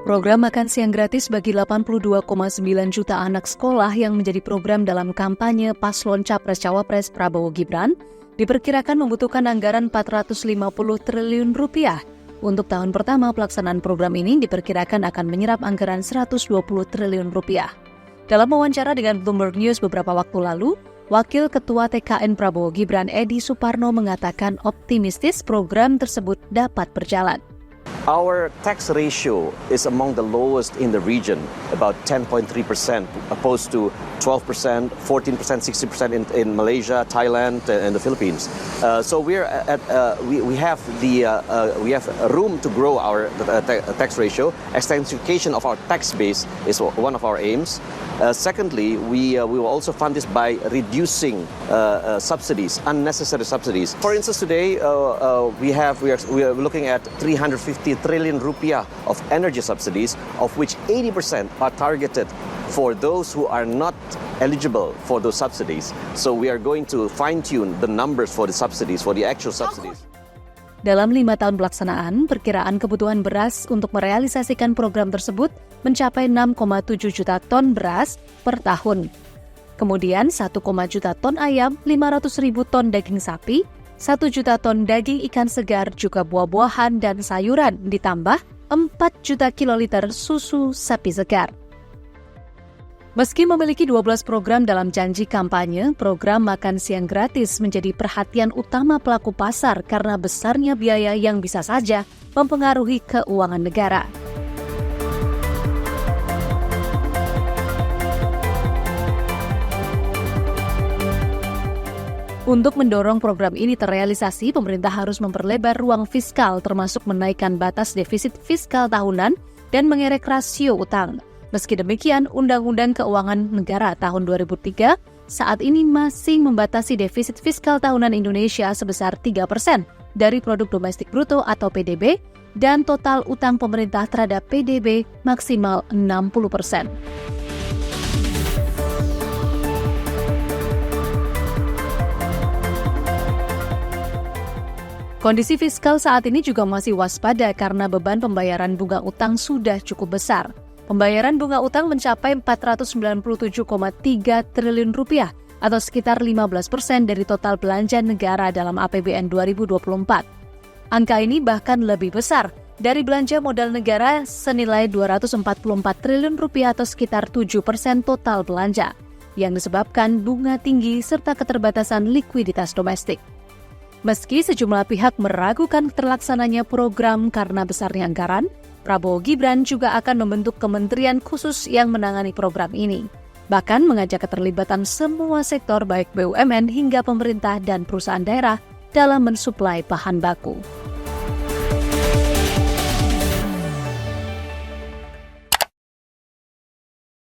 Program makan siang gratis bagi 82,9 juta anak sekolah yang menjadi program dalam kampanye paslon Capres-Cawapres Prabowo Gibran diperkirakan membutuhkan anggaran 450 triliun rupiah. Untuk tahun pertama pelaksanaan program ini diperkirakan akan menyerap anggaran 120 triliun rupiah. Dalam wawancara dengan Bloomberg News beberapa waktu lalu, Wakil Ketua TKN Prabowo Gibran Edi Suparno mengatakan optimistis program tersebut dapat berjalan. Our tax ratio is among the lowest in the region, about 10.3%, opposed to 12%, 14%, 60% in Malaysia, Thailand, and the Philippines. So we have room to grow our tax ratio. Extensification of our tax base is one of our aims. Secondly, we will also fund this by reducing subsidies, unnecessary subsidies. For instance, today we are looking at 350 trillion rupiah of energy subsidies, of which 80% are targeted for those who are not eligible for those subsidies. So we are going to fine-tune the numbers for the subsidies, for the actual subsidies. Dalam 5 tahun pelaksanaan, perkiraan kebutuhan beras untuk merealisasikan program tersebut mencapai 6,7 juta ton beras per tahun. Kemudian 1, juta ton ayam, 500.000 ton daging sapi, 1 juta ton daging ikan segar, juga buah-buahan dan sayuran, ditambah 4 juta kiloliter susu sapi segar. Meski memiliki 12 program dalam janji kampanye, program makan siang gratis menjadi perhatian utama pelaku pasar karena besarnya biaya yang bisa saja mempengaruhi keuangan negara. Untuk mendorong program ini terrealisasi, pemerintah harus memperlebar ruang fiskal termasuk menaikkan batas defisit fiskal tahunan dan mengerek rasio utang. Meski demikian, Undang-Undang Keuangan Negara tahun 2003 saat ini masih membatasi defisit fiskal tahunan Indonesia sebesar 3% dari produk domestik bruto atau PDB dan total utang pemerintah terhadap PDB maksimal 60%. Kondisi fiskal saat ini juga masih waspada karena beban pembayaran bunga utang sudah cukup besar. Pembayaran bunga utang mencapai 497,3 triliun rupiah atau sekitar 15% dari total belanja negara dalam APBN 2024. Angka ini bahkan lebih besar dari belanja modal negara senilai 244 triliun rupiah atau sekitar 7% total belanja, yang disebabkan bunga tinggi serta keterbatasan likuiditas domestik. Meski sejumlah pihak meragukan terlaksananya program karena besarnya anggaran, Prabowo Gibran juga akan membentuk kementerian khusus yang menangani program ini. Bahkan mengajak keterlibatan semua sektor baik BUMN hingga pemerintah dan perusahaan daerah dalam mensuplai bahan baku.